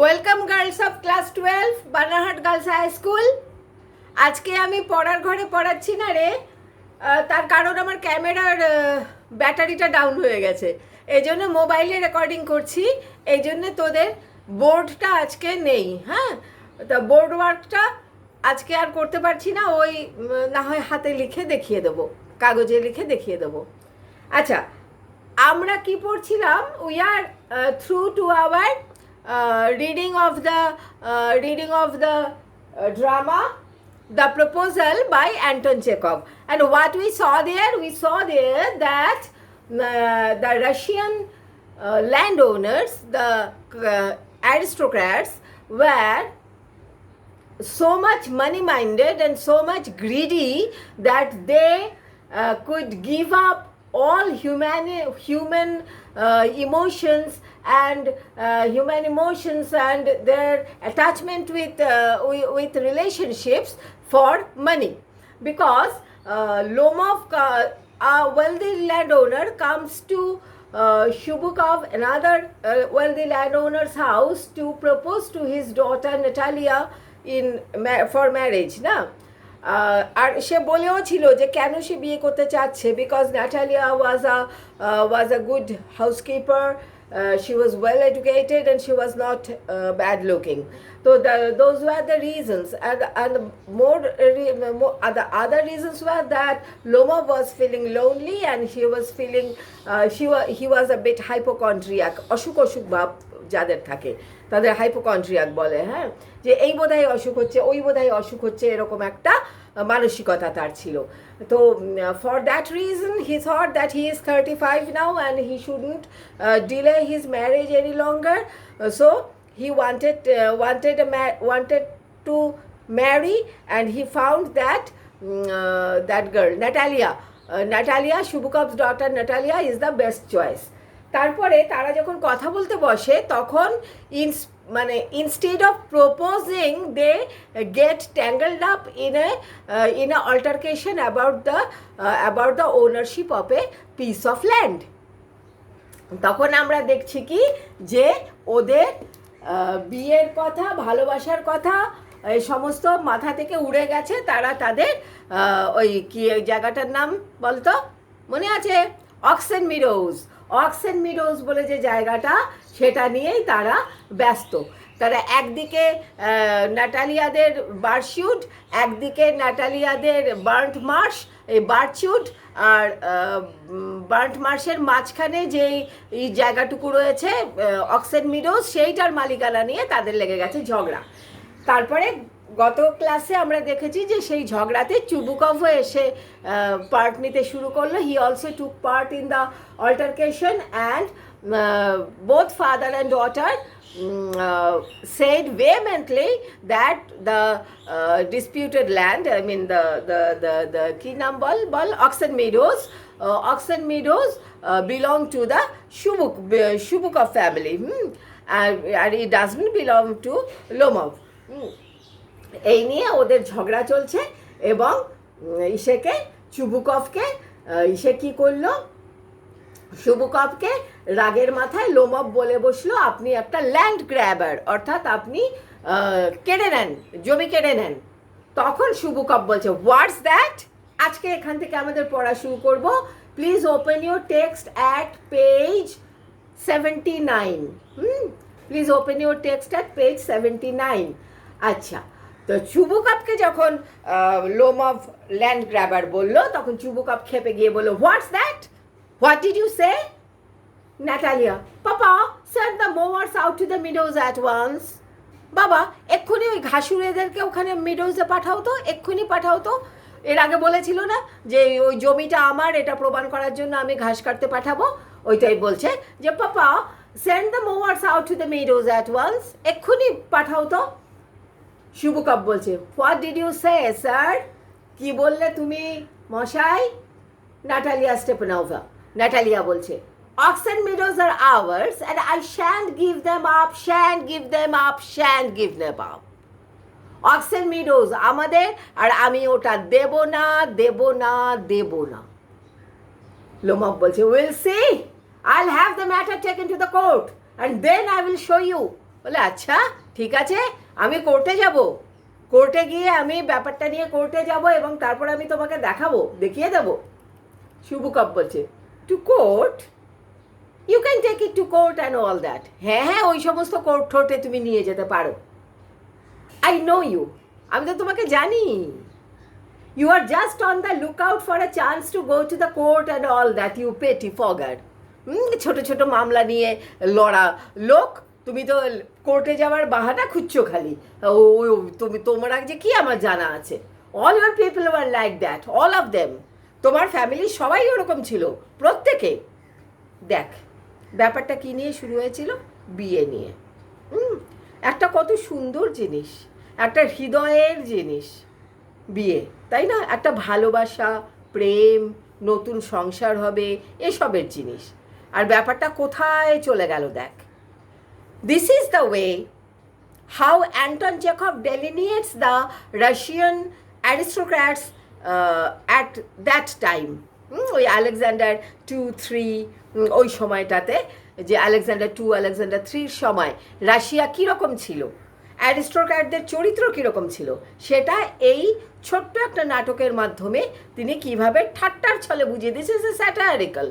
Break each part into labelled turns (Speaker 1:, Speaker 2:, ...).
Speaker 1: Welcome girls of class 12 Banarhat girls high school. আজকে আমি পড়ার ঘরে পড়াচ্ছি না রে, তার কারণ আমার ক্যামেরার ব্যাটারিটা ডাউন হয়ে গেছে, এই জন্য মোবাইলে রেকর্ডিং করছি। এই জন্য তোদের বোর্ডটা আজকে নেই। হ্যাঁ, তা বোর্ড ওয়ার্কটা আজকে আর করতে পারছি না, ওই না হয় হাতে লিখে দেখিয়ে দেবো, কাগজে লিখে দেখিয়ে দেবো। আচ্ছা, আমরা কি পড়ছিলাম? We are through to our reading of the drama The Proposal by Anton Chekhov. And what we saw there that the Russian landowners, the aristocrats, were so much money minded and so much greedy that they could give up all human emotions and their attachment with relationships for money. Because Lomov, a wealthy landowner, comes to Shubukov, another wealthy landowner's house, to propose to his daughter Natalia for marriage. না, আর সে বলেও ছিল যে কেন সে বিয়ে করতে চাচ্ছে, because ন্যাটালিয়া was a good housekeeper. She was well educated and she was not bad looking. So those were the reasons, and the other reasons were that Lomov was feeling lonely and he was a bit hypochondriac. অসুখ ভাব যাদের থাকে তাদের hypochondriac বলে। হ্যাঁ, যে এই বোধহয় অসুখ হচ্ছে, ওই বোধহয় অসুখ হচ্ছে, এরকম একটা মানসিকতা তার ছিল। তো for that reason he thought that he is 35 now and he shouldn't delay his marriage any longer. So he wanted to marry, and he found that girl Natalia, Shubukov's daughter Natalia, is the best choice. তারপরে তারা যখন কথা বলতে বসে তখন instead of proposing, they get tangled up in a altercation about the ownership of a piece of land. তখন আমরা দেখছি কি যে ওদের বিয়ের কথা, ভালোবাসার কথা এই সমস্ত মাথা থেকে উড়ে গেছে। তারা তাদের ওই কি জায়গাটার নাম বলতো, মনে আছে? অক্সেন মিডোজ বলে যে জায়গাটা, সেটা নিয়েই তারা ব্যস্ত। তারা একদিকে নাটালিয়াদের বার্চউড, একদিকে নাটালিয়াদের বার্চউড, আর বার্ন্ট মার্শের মাঝখানে যেই জায়গাটুকু রয়েছে অক্সেন মিডোজ, সেইটার মালিকানা নিয়ে তাদের লেগে গেছে ঝগড়া। তারপরে গত ক্লাসে আমরা দেখেছি যে সেই ঝগড়াতে চুবুকভও এসে পার্ট নিতে শুরু করলো। He also took part in the altercation, and both father and daughter said vehemently that the disputed land, I mean the কি নাম বল Oxen Meadows belong to the Shubukov family, and it doesn't belong to Lomov. এই নিয়ে ওদের ঝগড়া চলছে, এবং চুবুকভকে কি করলো, শুবুকভকে রাগের মাথায় লোমভ বলে বসলো, আপনি একটা ল্যান্ড গ্র্যাবার, অর্থাৎ আপনি কেড়ে নেন, জমি কেড়ে নেন। তখন শুবুকভ বলছে, হোয়াটস দ্যাট? আজকে এখান থেকে আমাদের পড়া শুরু করব। Please open your text at page 79। Please open your text at page 79। আচ্ছা, তো চুবুকভকে যখন লোমভ ল্যান্ড গ্র্যাবার বললো, তখন চুবুকভ খেপে গিয়ে বললো, what's that? What did you say? Natalia, Papa, send the mowers out to the meadows at once. বাবা, এক্ষুনি ওই ঘাসুরেদেরকে ওখানে মিডোজে পাঠাও তো, এক্ষুনি পাঠাও তো। এর আগে বলেছিল না যে ওই জমিটা আমার, এটা প্রমাণ করার জন্য আমি ঘাস কাটতে পাঠাবো। ওইটাই বলছে যে papa, send the mowers out to the meadows at once, এক্ষুনি পাঠাও তো। শুবুকভ বলছে, what did you say sir? কি বললে তুমি মশাই? Natalia বলছে, Oxen Meadows are ours and I shan't give them up. Oxen Meadows আমাদের, আর আমি ওটা দেব না। লোমভ বলছে, we'll see. I'll have the matter taken to the court and then I will show you বলে আচ্ছা ঠিক আছে, আমি কোর্টে যাব, কোর্টে গিয়ে আমি ব্যাপারটা নিয়ে কোর্টে যাব এবং তারপর আমি তোমাকে দেখাবো, দেখিয়ে দেবো। শুভ কাপ বলছে to court, you can take it to court and all that. হ্যাঁ হ্যাঁ, ওই সমস্ত কোর্ট ঠোঁটে তুমি নিয়ে যেতে পারো। আই নো ইউ, আমি তো তোমাকে জানি। You are just on the look out for a chance to go to the court and all that, you pettifogger. ছোট ছোট মামলা নিয়ে লড়া লোক, তুমি তো কোর্টে যাওয়ার বাহানা খুঁজছো খালি। ও তোমরা যে কি আমার জানা আছে। All your people were like that, all of them. তোমার ফ্যামিলির সবাই ওরকম ছিল, প্রত্যেকে। দেখ ব্যাপারটা কি নিয়ে শুরু হয়েছিল, বিয়ে নিয়ে। একটা কত সুন্দর জিনিস, একটা হৃদয়ের জিনিস বিয়ে, তাই না? একটা ভালোবাসা, প্রেম, নতুন সংসার হবে, এসবের জিনিস। আর ব্যাপারটা কোথায় চলে গেল দেখ। This is the way how Anton Chekhov delineates the Russian aristocrats at that time. ওই আলেকজান্ডার 2-3 ওই সময়টাতে, যে আলেকজান্ডার 2 আলেকজান্ডার 3 সময় রাশিয়া কীরকম ছিল, অ্যারিস্টোক্র্যাটদের চরিত্র কীরকম ছিল, সেটা এই ছোট্ট একটা নাটকের মাধ্যমে তিনি কিভাবে ঠাট্টার ছলে বুঝিয়ে, this is a satirical.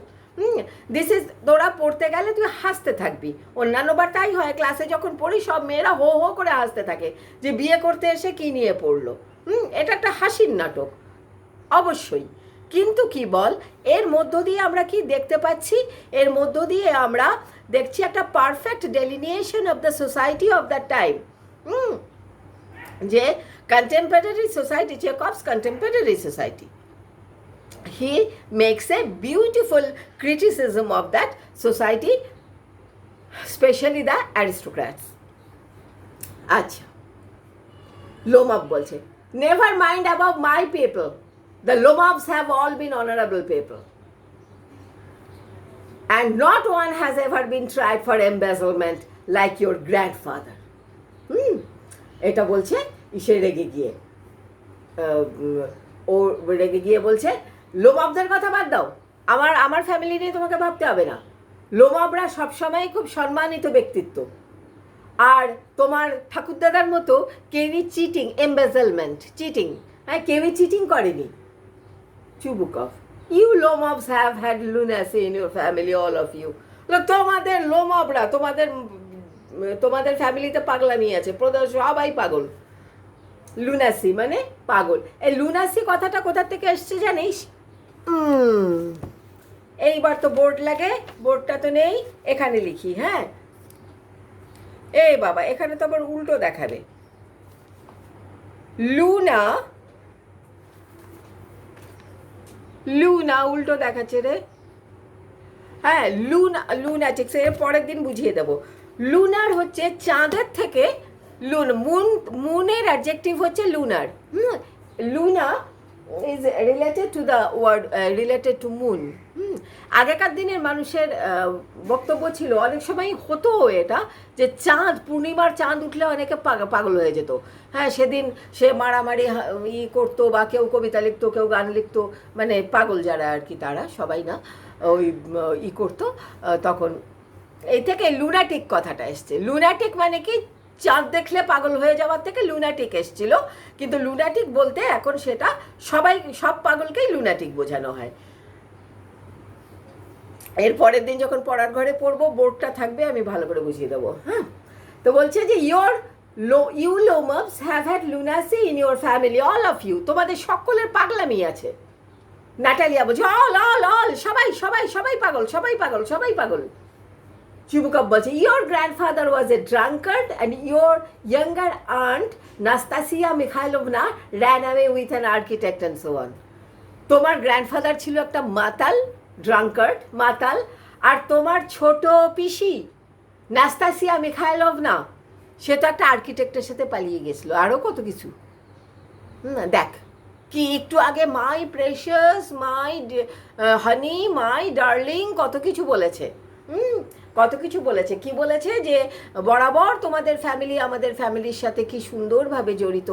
Speaker 1: This is, তোরা পড়তে গেলে তুই হাসতে থাকবি। অন্যান্যবার তাই হয়, ক্লাসে যখন পড়ি সব মেয়েরা হো হো করে হাসতে থাকে যে বিয়ে করতে এসে কী নিয়ে পড়লো। এটা একটা হাসির নাটক অবশ্যই, কিন্তু কি বল, এর মধ্য দিয়ে আমরা কি দেখতে পাচ্ছি, এর মধ্য দিয়ে আমরা দেখছি একটা perfect delineation of the society of the time. যে contemporary society, Chekhov's contemporary society, he makes a beautiful criticism of that society, especially the aristocrats. আচ্ছা, লোমব বলছে never mind about my people, the Lomobs have all been honorable people and not one has ever been tried for embezzlement like your grandfather. এটা বলছে সে রেগে গিয়ে, ও রেগে গিয়ে বলছে লোমবদের কথা বাদ দাও, আমার ফ্যামিলি নিয়ে তোমাকে ভাবতে হবে না। লোমবরা সবসময় খুব সম্মানিত ব্যক্তিত্ব, আর তোমার ঠাকুরদাদার মতো কেউই চিটিং, এমবেজেলমেন্ট, চিটিং, হ্যাঁ কেউই চিটিং করেনি। Chubukov, you Lomovs have had lunacy in your family, all of you. তোমাদের লোমবরা, তোমাদের ফ্যামিলিতে পাগলামি আছে, সবাই পাগল। লুনাসি মানে পাগল। এই লুনাসি কথাটা কোথা থেকে এসছে জানিস? এইবার তো বোর্ড লাগে, বোর্ডটা তো নেই, এখানে লিখি। হ্যাঁ এই বাবা, এখানে তো আবার উল্টো দেখাবে। লুনা, লুনা উল্টো দেখাচ্ছে রে। হ্যাঁ লুনাটিক্স, এর পরের দিন বুঝিয়ে দেবো। লুনার হচ্ছে চাঁদের থেকে, মুনের অ্যাডজেক্টিভ হচ্ছে lunar. Luna is related to the word, related to moon. আগেকার দিনের মানুষের বক্তব্য ছিল, অনেক সময় হতো এটা, যে চাঁদ, পূর্ণিমার চাঁদ উঠলে অনেকে পাগল হয়ে যেত। হ্যাঁ সেদিন সে মারামারি করতো, বা কেউ কবিতা লিখতো, কেউ গান লিখতো, মানে পাগল যারা আর কি, তারা সবাই না, ওই করতো। তখন এই থেকে লুনাটিক কথাটা এসছে। লুনাটিক মানে কি, চাঁদ দেখলে পাগল হয়ে যাওয়ার থেকে লুনাটিক এসছিল, কিন্তু লুনাটিক বলতে এখন সেটা সব পাগলকেই লুনাটিক বোঝানো হয়। এর পরের দিন যখন পড়ার ঘরে পড়বো, বোর্ডটা থাকবে, আমি ভালো করে বুঝিয়ে দেবো। হ্যাঁ, তো বলছে যে you Lomovs have had lunacy in your family, all of you, তোমাদের সকলের পাগলামি আছে। নাটালিয়া বলছে অল অল অল, সবাই সবাই সবাই পাগল, সবাই পাগল, সবাই পাগল। Chubukov বলছে your grandfather was a drunkard and your younger aunt Nastasia Mikhailovna ran away with an architect and so on. তোমার গ্র্যান্ডফাদার ছিল একটা মাতাল, ড্রাঙ্কার্ড, মাতাল, আর তোমার ছোট পিসি নাস্তাসিয়া মিখাইলভনা, সে তো একটা আর্কিটেক্টের সাথে পালিয়ে গেছিল, আরও কত কিছু। দেখ কি একটু আগে মাই precious, my honey, my darling, কত কিছু বলেছে। কত কিছু বলেছে। কি বলেছে? যে বরাবর তোমাদের ফ্যামিলি আমাদের ফ্যামিলির সাথে কি সুন্দরভাবে জড়িত,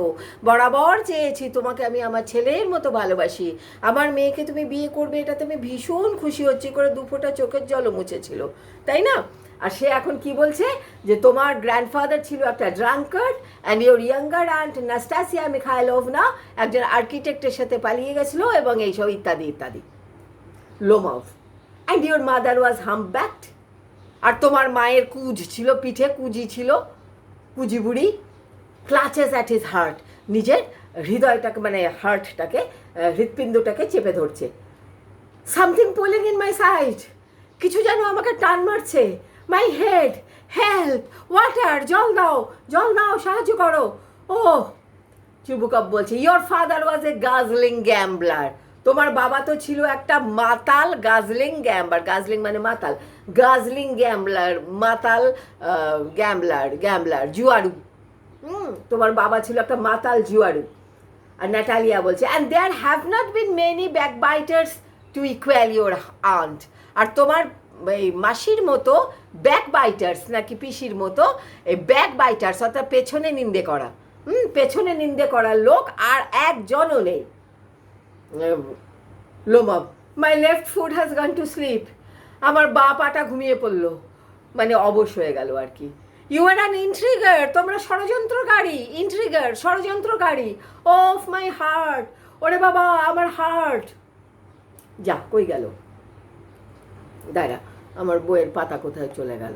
Speaker 1: বরাবর চেয়েছি তোমাকে আমি আমার ছেলের মতো ভালোবাসি, আমার মেয়েকে তুমি বিয়ে করবে, এটাতে আমি ভীষণ খুশি হচ্ছি করে 2 ফোঁটা চোখের জলও মুছেছিল, তাই না? আর সে এখন কি বলছে যে তোমার গ্র্যান্ডফাদার ছিল একটা drunkard and your younger aunt Nastasya Mikhailovna একজন আর্কিটেক্টের সাথে পালিয়ে গেছিলো এবং এইসব ইত্যাদি ইত্যাদি। Lomov, and your mother was hunchbacked, আর তোমার মায়ের কুজ ছিল, পিঠে কুজি ছিল, কুজি বুড়ি। ক্লাচেস অ্যাট হিজ হার্ট, নিজের হৃদয়টাকে মানে হার্টটাকে, হৃৎপিণ্ডটাকে চেপে ধরছে। Something pulling in my side, কিছু যেন আমাকে টান মারছে। মাই হেড, হেল্প, ওয়াটার, জল দাও, জল দাও, সাহায্য করো। ও চুবুকপ বলছে, ইয়োর ফাদার ওয়াজ এ গাজলিং গ্যাম্বলার, তোমার বাবা তো ছিল একটা মাতাল গাজলিং গ্যাম্বলার, গাজলিং মানে মাতাল, গাজলিং গ্যাম্বলার, মাতাল গ্যাম্বলার জুয়ারু। তোমার বাবা ছিল একটা মাতাল জুয়ারু। আর ন্যাটালিয়া বলছে, and there have not been many backbiters to equal your aunt, আর তোমার এই মাসির মতো ব্যাকবাইটার্স নাকি পিসির মতো এই ব্যাকবাইটার্স অর্থাৎ পেছনে নিন্দে করা, পেছনে নিন্দে করার লোক আর একজনও নেই। Lomov, my left foot has gone to sleep, আমার বা পাটা ঘুমিয়ে পড়লো, মানে অবশ হয়ে গেল আর কি। ইউ আর অ্যান ইন্ট্রিগার, তোমরা ষড়যন্ত্রকারী, ইন্ট্রিগার ষড়যন্ত্রকারী। অফ মাই হার্ট, ওরে বাবা আমার হার্ট। যা কই গেল, দাঁড়া আমার বইয়ের পাতা কোথায় চলে গেল,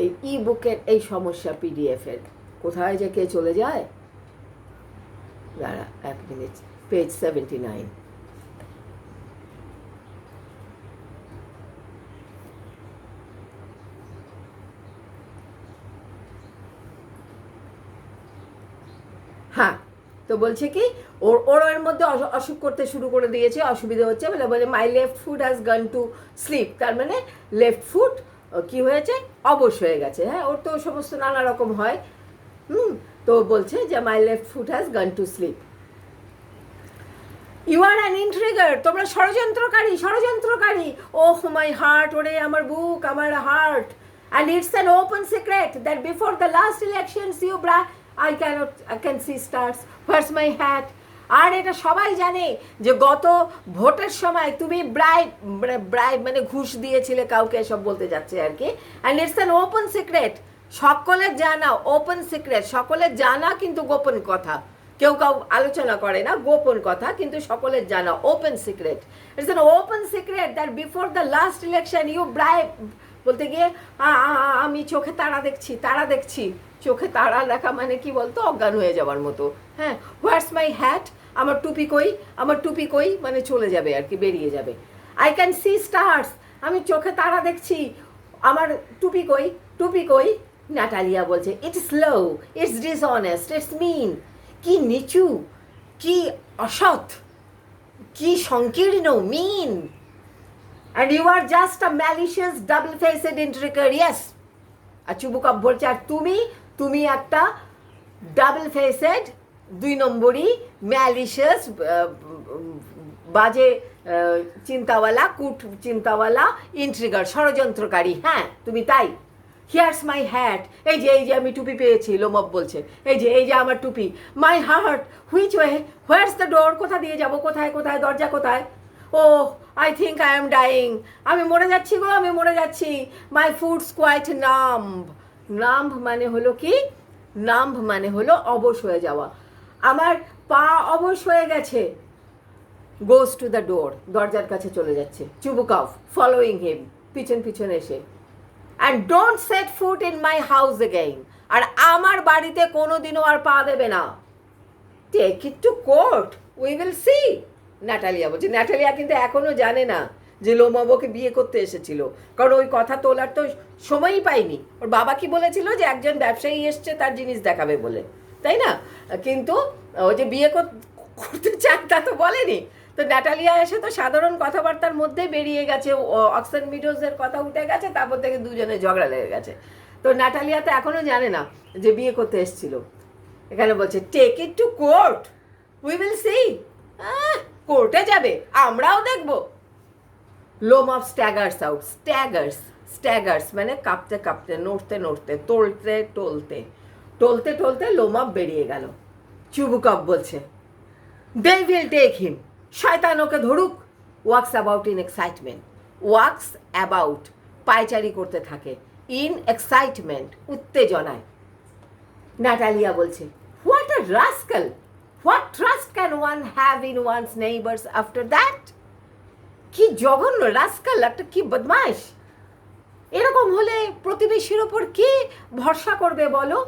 Speaker 1: এই ই বুকের এই সমস্যা পিডিএফের কোথায় যে কে চলে যায়, দাঁড়া 1 মিনিট, পেজ 79। হ্যাঁ, তো বলছে কি ওর এর মধ্যে অসুখ করতে শুরু করে দিয়েছে, অসুবিধা হচ্ছে বলে বলে মাই left foot has gone to slip, তার মানে লেফট ফুট কি হয়েছে, অবশ হয়ে গেছে। হ্যাঁ, ওর তো সমস্ত নানা রকম হয়। তো বলছে যে my left foot has gone to sleep. You are an intriguer, তোমরা ষড়যন্ত্রকারী, ষড়যন্ত্রকারী। ওহ মাই হার্ট, ওরে আমার বুক, আমার heart. And it's an open secret that before the last elections you I can see stars. Where's my hat? আর এটা সবাই জানে যে গত ভোটের সময় তুমি ব্রাইব মানে ঘুষ দিয়েছিলে কাউকে, সব বলতে যাচ্ছে আর কি। And it's an open secret, সকলের জানা, ওপেন সিক্রেট, সকলের জানা কিন্তু গোপন কথা, কেউ কাউ আলোচনা করে না, গোপন কথা কিন্তু সকলের জানা, open secret. It's an open secret that before the last election you bribe, বলতে গিয়ে আমি চোখে তারা দেখছি, তারা দেখছি। চোখে তারা দেখা মানে কি বলতো, অজ্ঞান হয়ে যাওয়ার মতো। হ্যাঁ, হোয়াটস মাই হ্যাট, আমার টুপি কই, আমার টুপি কই, মানে চলে যাবে আর কি, বেরিয়ে যাবে। আই ক্যান সি স্টার্স, আমি চোখে তারা দেখছি, আমার টুপি কই, টুপি কই। ন্যাটালিয়া বলছে, it's low, it's dishonest, it's mean. কি নিচু, কি অসৎ, কি সংকীর্ণ, mean. And you are just a malicious double faced intriguer, yes. আর চুবুকপ বলছে, আর তুমি একটা ডাবল ফেসেড, 2 নম্বরই ম্যালিশিয়াস, বাজে চিন্তাওয়ালা, কুট চিন্তাওয়ালা ইন্ট্রিগার, ষড়যন্ত্রকারী। হ্যাঁ তুমি তাই। হিয়ার্স মাই হ্যাট, এই যে আমি টুপি পেয়েছি, লোমভ বলছে, এই যে আমার টুপি। My heart, which way, where's the door, কোথা দিয়ে যাবো, কোথায় কোথায়, দরজা কোথায়। Oh I think I am dying, আমি মরে যাচ্ছি গো, আমি মরে যাচ্ছি। মাই ফুডস কোয়াইট নাম্ব, নাম্ব মানে হলো কি, নাম্ব মানে হলো অবশ হয়ে যাওয়া, আমার পা অবশ হয়ে গেছে। গোজ টু দ্য ডোর, দরজার কাছে চলে যাচ্ছে। চুবুকপ ফলোয়িং হিম, পিছন পিছন এসে। And don't set foot in my house again, আর আমার বাড়িতে কোনোদিনও আর পা দেবে না। Take it to court, we will see. Natalia বলছে, ন্যাটালিয়া কিন্তু এখনো জানে না যে লোমভকে বিয়ে করতে এসেছিল, কারণ ওই কথা তোলার তো সময়ই পাইনি। ওর বাবা কি বলেছিল যে একজন ব্যবসায়ী এসছে তার জিনিস দেখাবে বলে, তাই না? কিন্তু ও যে বিয়ে করতে চান তা তো বলেনি। তো ন্যাটালিয়া এসে তো সাধারণ কথাবার্তার মধ্যে বেরিয়ে গেছে, অক্সন মিডোজের কথা উঠে গেছে, তারপর থেকে দুজনে ঝগড়া লেগে গেছে। তো ন্যাটালিয়া তো এখনো জানে না যে বিয়ে করতে এসেছিল। এখানে বলছে, take it to court, we will see. কোর্টে যাবে, আমরাও দেখবো। লোমভ স্ট্যাগার্স আউট, স্ট্যাগার্স মানে কাঁপতে কাঁপতে, নড়তে নড়তে, টলতে টলতে, টলতে টলতে লোমভ বেরিয়ে গেল। চুবুকপ বলছে, দে উইল টেক হিম, শয়তান ওকে ধরুক। Walks about in excitement, walks about পায়চারি করতে থাকে, ইন এক্সাইটমেন্ট, উত্তেজনায়। নাটালিয়া বলছে, what a rascal, what trust can one have in one's neighbours after that? কি জঘন্য রাস্কাল, একটা কি বদমাইশ। এরকম হলে প্রতিবেশীর ওপর কি ভরসা করবে বলো?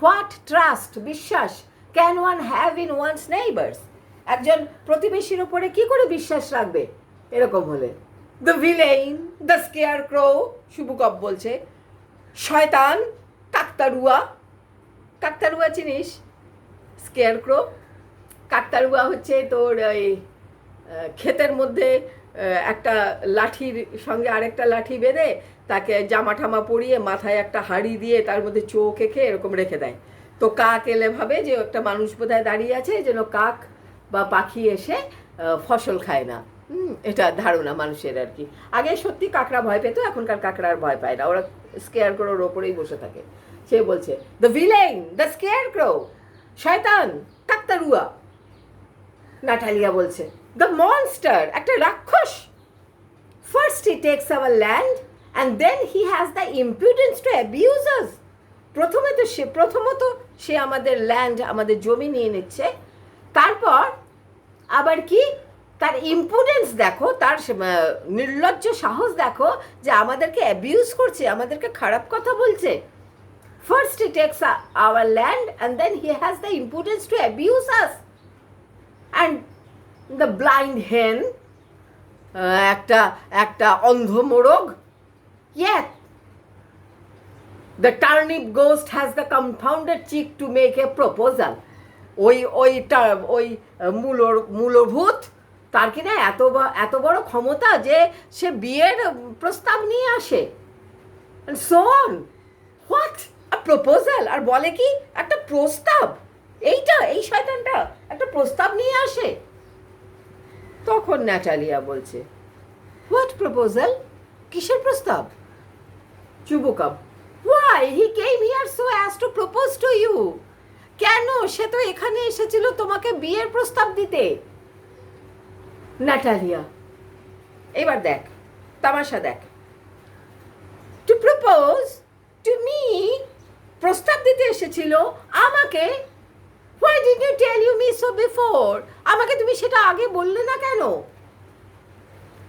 Speaker 1: হোয়াট ট্রাস্ট, বিশ্বাস, can one have in one's neighbours, একজন প্রতিবেশীর ওপরে কি করে বিশ্বাস রাখবে এরকম হলে? The villain, the scarecrow, শুভকপ বলছে, শয়তান, কাকতারুয়া। কাকতারুয়া চিনিস? স্কেয়ার ক্রো, কাকতারুয়া হচ্ছে তোর ওই ক্ষেতের মধ্যে একটা লাঠির সঙ্গে আরেকটা লাঠি বেঁধে তাকে জামা ঠামা পরিয়ে মাথায় একটা হাঁড়ি দিয়ে তার মধ্যে চোখ এঁকে এরকম রেখে দেয়। তো কাক এলে ভাবে যে একটা মানুষ বোধহয় দাঁড়িয়ে আছে, যেন কাক বা পাখি এসে ফসল খায় না। এটা ধারণা মানুষের আর কি। আগে সত্যি কাকড়া ভয় পেত, এখনকার কাকড়া আর ভয় পায় না, ওরা স্কেয়ার ক্রোর ওপরেই বসে থাকে। সে বলছে, the villain, the scarecrow, শয়তান, কাকতারুয়া। নাটালিয়া বলছে, দ্য মনস্টার, একটা রাক্ষস। First he takes our land and then he has the impudence to abuse us. প্রথমত সে আমাদের ল্যান্ড, আমাদের জমি নিয়ে নিচ্ছে, তারপর আবার কি তার ইম্পুডেন্স দেখো, তার নির্লজ্জ সাহস দেখো যে আমাদেরকে অ্যাবিউজ করছে, আমাদেরকে খারাপ কথা বলছে। First he takes our land and then he has the impudence to abuse us. And the blind hen, একটা অন্ধ মোরগ। Yet the turnip ghost has the confounded cheek to make a proposal. ওই মূলভূত তার কিনা এত বড় ক্ষমতা যে সে বিয়ের প্রস্তাব নিয়ে আসে। And so on. What? A proposal? আর বলে কি একটা প্রস্তাব, এই শয়তানটা একটা প্রস্তাব নিয়ে আসে। তখন ন্যাটালিয়া বলছে, হোয়াট প্রপোজাল, কিসের প্রস্তাব? চুবুকাপ, why he came here so as to propose to you? কেন? সে তো এখানে এসেছিল তোমাকে বিয়ের প্রস্তাব দিতে। নাটালিয়া, এবার দেখ তামাশা দেখ। টু প্রপোজ টু মি, প্রস্তাব দিতে এসেছিল আমাকে। Why did you tell me so before? আমাকে তুমি সেটা আগে বললে না কেন?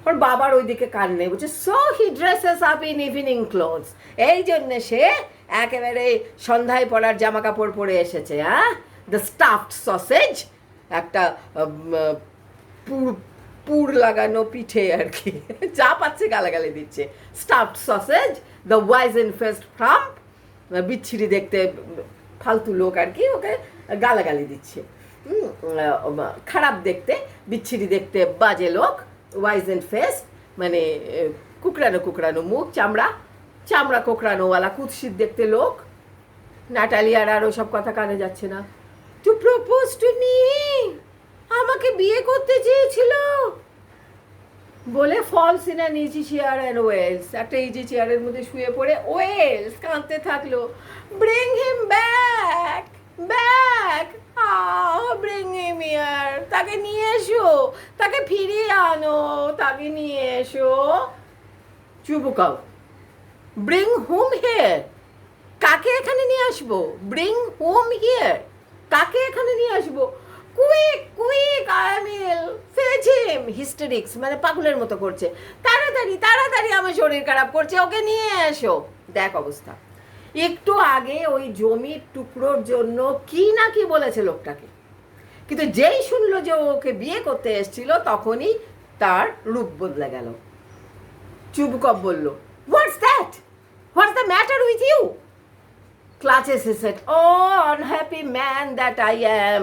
Speaker 1: ওর বাবার ওইদিকে কান নেই, বলছে, so he dresses up in evening clothes, এই জন্যে সে একেবারে সন্ধ্যায় পরার জামা কাপড় পরে এসেছে। দ্য স্টাফড সসেজ, একটা পুর লাগানো পিঠে আর কি, যা পাচ্ছে গালাগালি দিচ্ছে। স্টাফড সসেজ, দ্য ওয়াইজেন ফেস্ট ফ্রাম্প, বিচ্ছিরি দেখতে ফালতু লোক আর কি, ওকে গালাগালি দিচ্ছে। খারাপ দেখতে, বিচ্ছিরি দেখতে বাজে লোক, ওয়াইজেন ফেস মানে কুকড়ানো মুখ, চামড়া কোকড়ানোওয়ালা কুৎসিত দেখতে লোক। নাটালিয়ার আর ওসব কথা কানে যাচ্ছে না। টু প্রপোজ টু মি, আমাকে বিয়ে করতে চেয়েছিল বলে falls in an easy chair and wails, একটা ইজি চেয়ারের মধ্যে শুয়ে পড়ে ওয়েলস কাঁদতে থাকলো। Bring him back, bring him here, তাকে নিয়ে এসো, তাকে ফিরিয়ে আনো, তাকে নিয়ে এসো। চুবুকাও, ব্রিং হুম হিয়ার, কাকে এখানে নিয়ে আসবো? ব্রিং হুম হিয়ার, কাকে এখানে নিয়ে আসবো? কুইক আমিল ফেচ হিম, হিস্টেরিক্স মানে পাগলের মতো করছে, তাড়াতাড়ি আমার শরীর খারাপ করছে, ওকে নিয়ে এসো। দেখ অবস্থা। একটু আগে ওই জমির টুকরোর জন্য কি না কি বলেছে লোকটাকে, কিন্তু যেই শুনলো যে ওকে বিয়ে করতে এসেছিল তখনই তার রূপ বদলে গেল। চুবকপ বলল, what's that, what's the matter with you? Clutches he said, oh unhappy man that I am,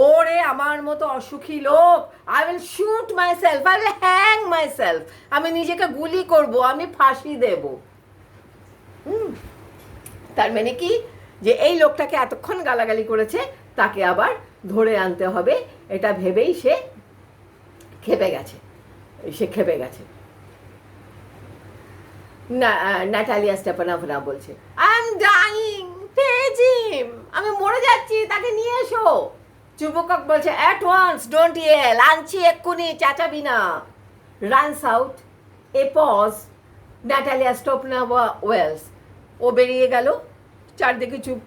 Speaker 1: ওরে আমার মতো অসুখী লোক, I will shoot myself, I will hang myself, আমি নিজেকে গুলি করব, আমি ফাঁসি দেব। তার মানে কি, যে এই লোকটাকে এতক্ষণ গালাগালি করেছে তাকে আবার ধরে আনতে হবে, এটা ভেবেই সে খেপে গেছে। নাটালিয়া স্টেপানোভনা বলছে, আই এম ডাইং, ফেচ হিম, আমি মরে যাচ্ছি, তাকে নিয়ে এসো। চুবুকক বলছে, অ্যাট ওয়ান্স, ডোন্ট ইয়েল, আনছি এক্ষুনি, চেঁচাবি না। Runs out, a pause, Natalia Stepanovna wails, ও বেরিয়ে গেল, চারদিকে চুপ।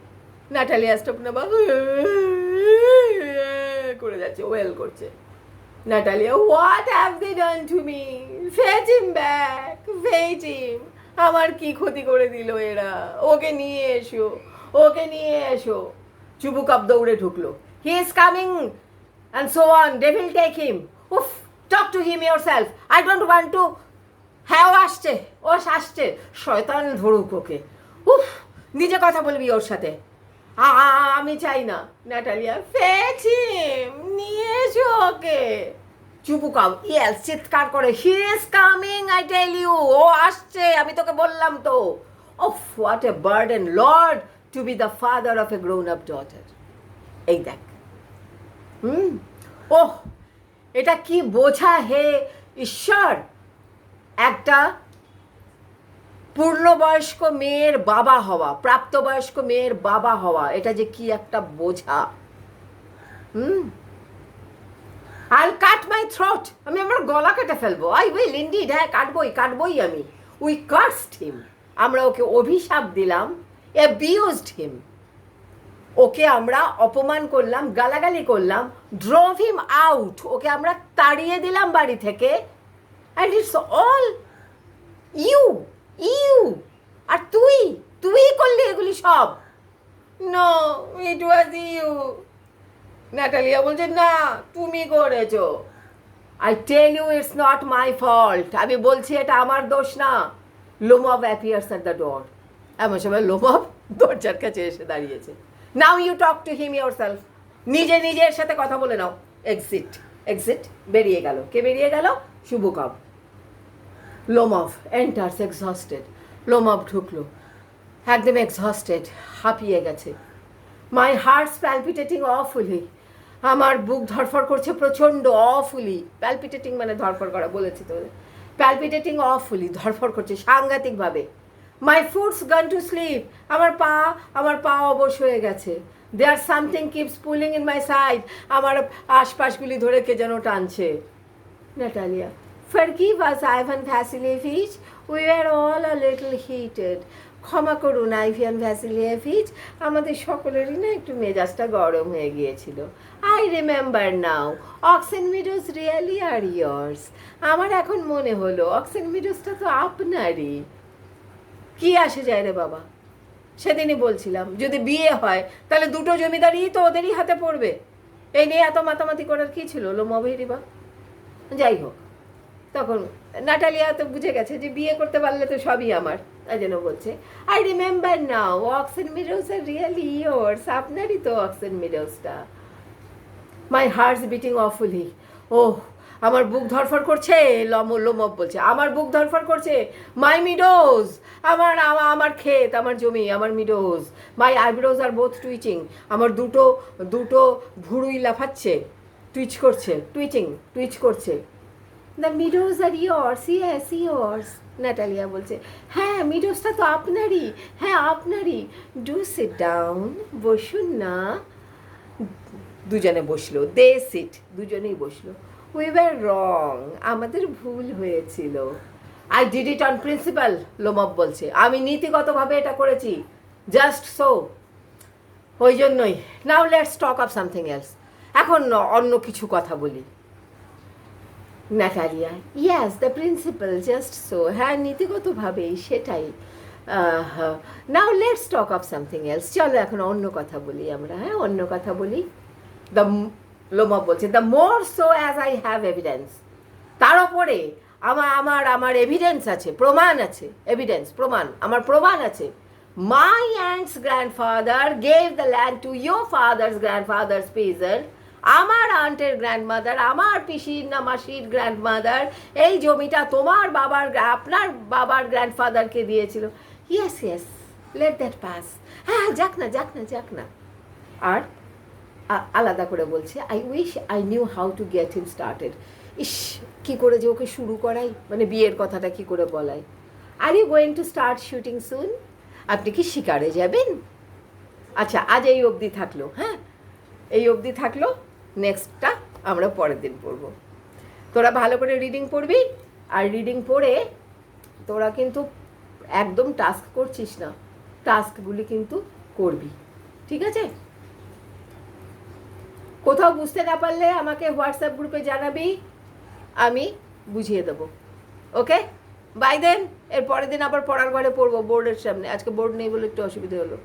Speaker 1: ন্যাটালিয়া স্টোপনাবা করে যাচ্ছে, ওয়েল করছে। Natalia, what have they done to me, fetch him back, fetch him. আমার কি ক্ষতি করে দিল এরা, ওকে নিয়ে এসো, ওকে নিয়ে এসো। চুবুকাপ দৌড়ে ঢুকলো, হি is coming and so on, devil take him, uff, talk to him yourself, I don't want to, হ্যাঁ ও আসছে, ও আসছে, শয়তান ধরুক ওকে, উফ, নিজে কথা বলবি ওর সাথে, আমি চাই না। ন্যাটালিয়া, fetch him, নিয়ে এসো ওকে। চুবুকাও ইয়েস চিৎকার করে, he is coming, I tell you, ও আসছে, আমি তোকে বললাম তো। উফ, what a burden, Lord, to be the father of a grown up daughter. এই দেখ, ওহ, এটা কি বোঝা হে ঈশ্বর, একটা পূর্ণবয়স্ক মেয়ের বাবা হওয়া, প্রাপ্তবয়স্ক মেয়ের বাবা হওয়া, এটা যে কি একটা বোঝা। I'll cut my throat, আমি আমার গলা কেটে ফেলবো, I will indeed, হ্যাঁ কাটবই আমি। We cursed him, আমরা ওকে অভিশাপ দিলাম, abused him, ওকে আমরা অপমান করলাম, গালাগালি করলাম, drove him out, ওকে আমরা তাড়িয়ে দিলাম বাড়ি থেকে, and it's all you, আর তুই করলি এগুলি সব। No, it was you. ন্যাটালিয়া বলছে, না তুমি করেছো। I tell you it's not my fault, আমি বলছি এটা আমার দোষ না। Lomov appears at the door, এমন সময় লোমভ দরজার কাছে এসে দাঁড়িয়েছে। Now you talk to him yourself, নিজের সাথে কথা বলে নাও। এক্সিট, বেরিয়ে গেল। কে বেরিয়ে গেল? শুভকাব। লোমভ এন্টার্স এক্সহস্টেড, লোমভ ঢুকলো একদম এক্সহস্টেড, হাঁপিয়ে গেছে। মাই হার্টস প্যালপিটেটিং অফুলি, আমার বুক ধরফর করছে প্রচণ্ড, অফুলি, প্যালপিটেটিং মানে ধরফর করা, বলেছি তো, প্যালপিটেটিং অফুলি, ধরফর করছে সাংঘাতিকভাবে। My foot's gone to sleep, আমার পা অবশ হয়ে গেছে। There something keeps pulling in my side, আমার আশপাশগুলি ধরে কে যেন টানছে। Natalia, forgive us Ivan Vassilevitch, we are all a little heated, ক্ষমা করুন আইভান ভ্যাসিলিয়েভিচ, আমাদের সকলেরই না একটু মেজাজটা গরম হয়ে গিয়েছিল। I remember now, oxen meadows really are yours, আমার এখন মনে হলো অক্সেন মিডোজটা তো আপনারই। কি আসে যায় রে বাবা, সেদিনই বলছিলাম যদি বিয়ে হয় তাহলে দুটো জমিদারি তো ওদেরই হাতে পড়বে, এই নিয়ে এত মাতামাতি করার কি ছিল লোমভেরই বা। যাই হোক, তখন ন্যাটালিয়া তো বুঝে গেছে যে বিয়ে করতে পারলে তো সবই আমার, তাই জন্য বলছে, I remember now, oxen meadows are really years, আপনারই তো অক্সেন মিডোজটা। মাই হার্টস বিটিং অফুলি, ওহ আমার বুক ধরফর করছে, লোমভ বলছে, আমার বুক ধরফর করছে। মাই মিডোজ, আমার ক্ষেত, আমার জমি, আমার meadows. My eyebrows are both twitching, আমার দুটো ভুরুই লাফাচ্ছে, টুইচ করছে। The meadows are yours, yes yours, Natalia বলছে, হ্যাঁ মিডোজটা তো আপনারই, হ্যাঁ আপনারই। ডু সিট ডাউন, বসুন না। দুজনে বসলো, দে সিট, দুজনেই বসলো। উই ওয়ার রং, আমাদের ভুল হয়েছিল। I did it on principle, Lomov বলছে, আমি নীতিগতভাবে এটা করেছি, জাস্ট সো, ওই জন্যই। Now let's talk of something else, এখন অন্য কিছু কথা বলি। Natalia, yes the principle, just so, হ্যাঁ নীতিগতভাবেই সেটাই। Now let's talk of something else, চলো এখন অন্য কথা বলি আমরা, হ্যাঁ অন্য কথা বলি। লোমভ বলছে, the more so as I have evidence, তার ওপরে আমার এভিডেন্স আছে, প্রমাণ আছে, এভিডেন্স প্রমাণ, আমার প্রমাণ আছে। My aunt's grandfather gave the land to your father's grandfather's peasant, আমার আন্টের গ্র্যান্ডমাদার, আমার পিসির না মাসির গ্র্যান্ডমাদার এই জমিটা আপনার বাবার গ্র্যান্ডফাদারকে দিয়েছিল। ইয়েস লেট দ্যাট পাস, হ্যাঁ যাক না। আর আলাদা করে বলছে, I wish I knew how to get him started, ইস কী করে যে ওকে শুরু করাই, মানে বিয়ের কথাটা কি করে বলাই। Are you going to start shooting soon, আপনি কি শিকারে যাবেন? আচ্ছা আজ এই অবধি থাকলো, হ্যাঁ এই অবধি থাকলো, নেক্সটটা আমরা পরের দিন পড়বো। তোরা ভালো করে রিডিং পড়বি, আর রিডিং পড়ে তোরা কিন্তু একদম টাস্ক করছিস না, টাস্কগুলি কিন্তু করবি, ঠিক আছে? কোথাও বুঝতে না পারলে আমাকে হোয়াটসঅ্যাপ গ্রুপে জানাবি, আমি বুঝিয়ে দেবো। ওকে, বাই দেন। এর পরের দিন আবার পড়ার ঘরে পড়বো বোর্ডের সামনে, আজকে বোর্ড নেই বলে একটু অসুবিধে হলো।